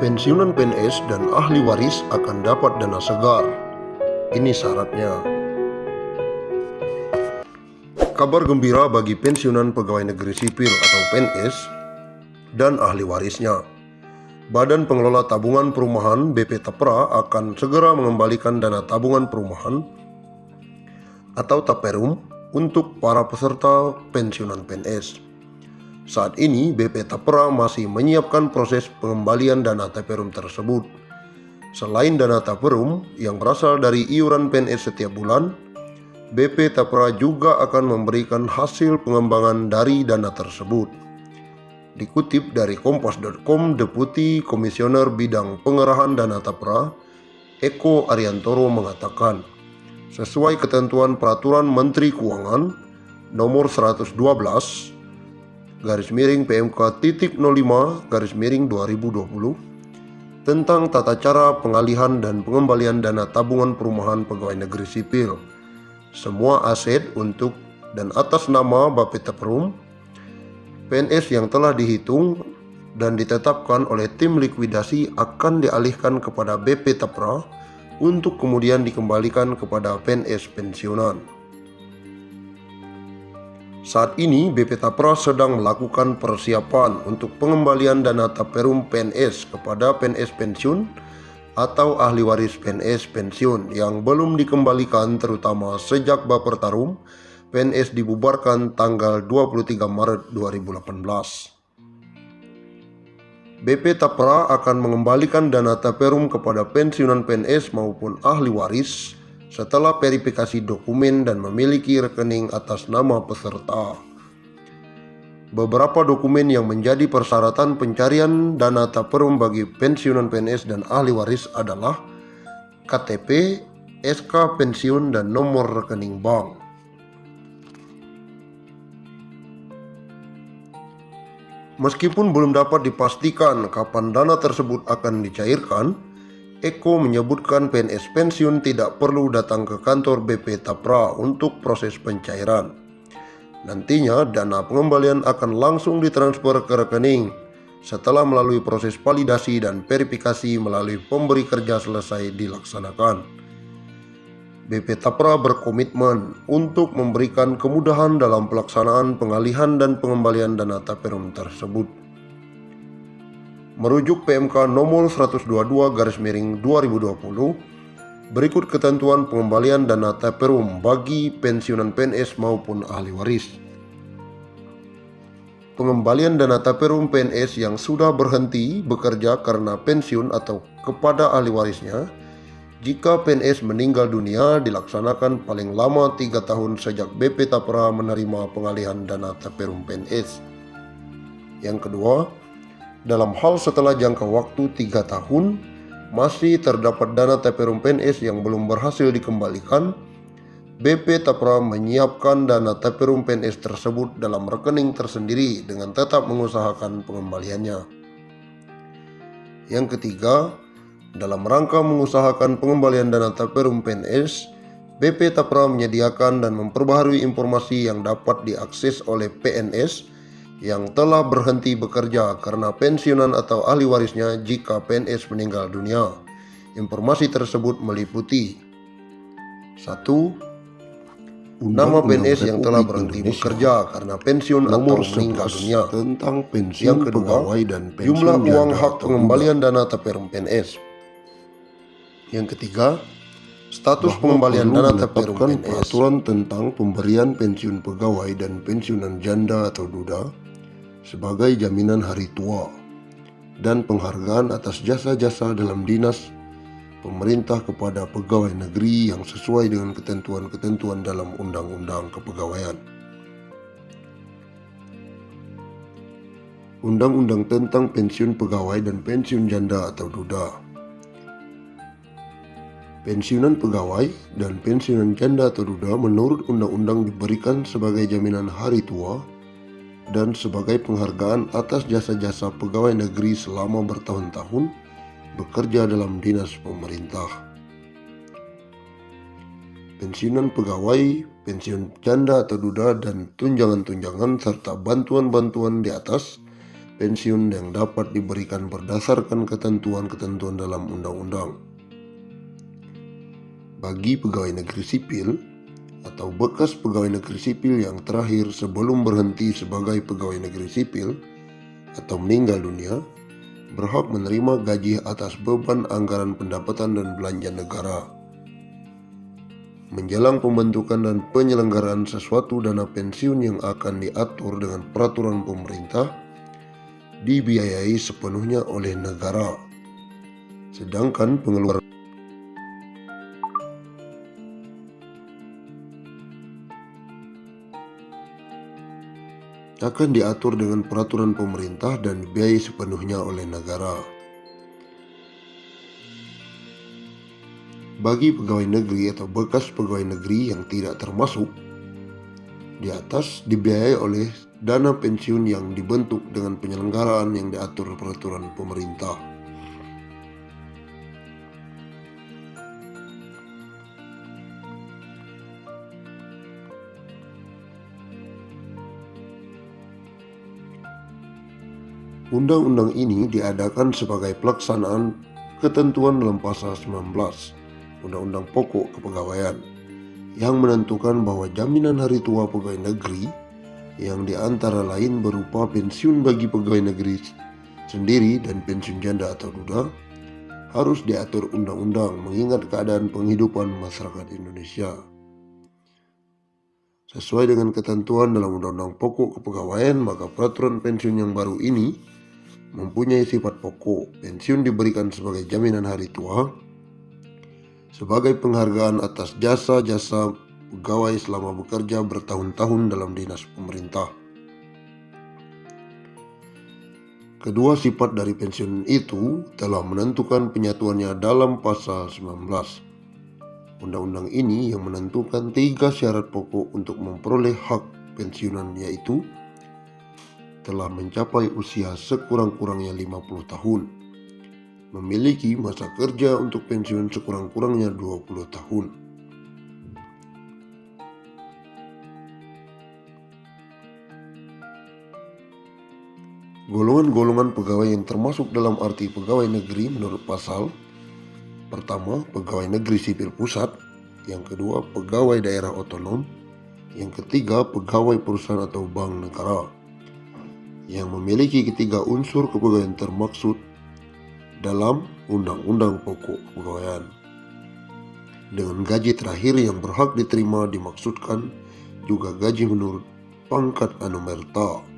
Pensiunan PNS dan ahli waris akan dapat dana segar. Ini syaratnya. Kabar gembira bagi pensiunan pegawai negeri sipil atau PNS dan ahli warisnya. Badan Pengelola Tabungan Perumahan BP Tapra akan segera mengembalikan dana tabungan perumahan atau Taperum untuk para peserta pensiunan PNS. Saat ini BP Tapra masih menyiapkan proses pengembalian dana Taperum tersebut. Selain dana Taperum yang berasal dari iuran PNS setiap bulan, BP Tapra juga akan memberikan hasil pengembangan dari dana tersebut. Dikutip dari kompas.com, Deputi Komisioner Bidang Pengerahan Dana Tapra, Eko Ariantoro mengatakan, sesuai ketentuan Peraturan Menteri Keuangan Nomor 112 PMK.05/2020 tentang tata cara pengalihan dan pengembalian dana tabungan perumahan pegawai negeri sipil. Semua aset untuk dan atas nama Bapeta Perum PNS yang telah dihitung dan ditetapkan oleh tim likuidasi akan dialihkan kepada BP Tapra untuk kemudian dikembalikan kepada PNS pensiunan. Saat ini BP Tapra sedang melakukan persiapan untuk pengembalian dana Taperum PNS kepada PNS pensiun atau ahli waris PNS pensiun yang belum dikembalikan, terutama sejak Bapertarum PNS dibubarkan tanggal 23 Maret 2018. BP Tapra akan mengembalikan dana Taperum kepada pensiunan PNS maupun ahli waris setelah verifikasi dokumen dan memiliki rekening atas nama peserta. Beberapa dokumen yang menjadi persyaratan pencarian dana Taperum bagi pensiunan PNS dan ahli waris adalah KTP, SK pensiun, dan nomor rekening bank. Meskipun belum dapat dipastikan kapan dana tersebut akan dicairkan, Eko menyebutkan PNS pensiun tidak perlu datang ke kantor BP Tapra untuk proses pencairan. Nantinya dana pengembalian akan langsung ditransfer ke rekening setelah melalui proses validasi dan verifikasi melalui pemberi kerja selesai dilaksanakan. BP Tapra berkomitmen untuk memberikan kemudahan dalam pelaksanaan pengalihan dan pengembalian dana Taperum tersebut. Merujuk PMK nomor 122/2020, berikut ketentuan pengembalian dana Taperum bagi pensiunan PNS maupun ahli waris. Pengembalian dana Taperum PNS yang sudah berhenti bekerja karena pensiun atau kepada ahli warisnya jika PNS meninggal dunia dilaksanakan paling lama 3 tahun sejak BP Tapra menerima pengalihan dana Taperum PNS. Yang kedua, dalam hal setelah jangka waktu 3 tahun masih terdapat dana Taperum PNS yang belum berhasil dikembalikan, BP Tapra menyiapkan dana Taperum PNS tersebut dalam rekening tersendiri dengan tetap mengusahakan pengembaliannya. Yang ketiga, dalam rangka mengusahakan pengembalian dana Taperum PNS, BP Tapra menyediakan dan memperbaharui informasi yang dapat diakses oleh PNS yang telah berhenti bekerja karena pensiunan atau ahli warisnya jika PNS meninggal dunia. Informasi tersebut meliputi 1. Nama PNS yang telah berhenti bekerja karena pensiun atau meninggal dunia. Tentang pensiun Yang kedua, pegawai dan pensiun jumlah uang janda hak atau pengembalian dana Taperum PNS. Yang ketiga, status pengembalian dana Taperum menetapkan PNS. peraturan tentang pemberian pensiun pegawai dan pensiunan janda atau duda sebagai jaminan hari tua dan penghargaan atas jasa-jasa dalam dinas pemerintah kepada pegawai negeri yang sesuai dengan ketentuan-ketentuan dalam Undang-Undang Kepegawaian. Undang-Undang tentang pensiun pegawai dan pensiun janda atau duda. Pensiunan pegawai dan pensiunan janda atau duda menurut undang-undang diberikan sebagai jaminan hari tua dan sebagai penghargaan atas jasa-jasa pegawai negeri selama bertahun-tahun bekerja dalam dinas pemerintah. Pensiunan pegawai, pensiun janda atau duda, dan tunjangan-tunjangan serta bantuan-bantuan di atas pensiun yang dapat diberikan berdasarkan ketentuan-ketentuan dalam undang-undang. Bagi pegawai negeri sipil atau bekas pegawai negeri sipil yang terakhir sebelum berhenti sebagai pegawai negeri sipil atau meninggal dunia, berhak menerima gaji atas beban anggaran pendapatan dan belanja negara. Menjelang pembentukan dan penyelenggaraan sesuatu dana pensiun yang akan diatur dengan peraturan pemerintah, dibiayai sepenuhnya oleh negara. Sedangkan pengeluaran akan diatur dengan peraturan pemerintah dan dibiayai sepenuhnya oleh negara. Bagi pegawai negeri atau bekas pegawai negeri yang tidak termasuk di atas, dibiayai oleh dana pensiun yang dibentuk dengan penyelenggaraan yang diatur peraturan pemerintah. Undang-undang ini diadakan sebagai pelaksanaan ketentuan dalam pasal 19 Undang-Undang Pokok Kepegawaian yang menentukan bahwa jaminan hari tua pegawai negeri yang diantara lain berupa pensiun bagi pegawai negeri sendiri dan pensiun janda atau duda harus diatur undang-undang mengingat keadaan penghidupan masyarakat Indonesia. Sesuai dengan ketentuan dalam Undang-Undang Pokok Kepegawaian, maka peraturan pensiun yang baru ini mempunyai sifat pokok. Pensiun diberikan sebagai jaminan hari tua, sebagai penghargaan atas jasa-jasa pegawai selama bekerja bertahun-tahun dalam dinas pemerintah. Kedua sifat dari pensiun itu telah menentukan penyatuannya dalam pasal 19. Undang-undang ini yang menentukan 3 syarat pokok untuk memperoleh hak pensiunan, yaitu telah mencapai usia sekurang-kurangnya 50 tahun, memiliki masa kerja untuk pensiun sekurang-kurangnya 20 tahun. Golongan-golongan pegawai yang termasuk dalam arti pegawai negeri menurut pasal: pertama, pegawai negeri sipil pusat; yang kedua, pegawai daerah otonom; yang ketiga, pegawai perusahaan atau bank negara, yang memiliki ketiga unsur kepegawaian termaksud dalam Undang-Undang Pokok Kepegawaian. Dengan gaji terakhir yang berhak diterima dimaksudkan juga gaji menurut pangkat anumerta.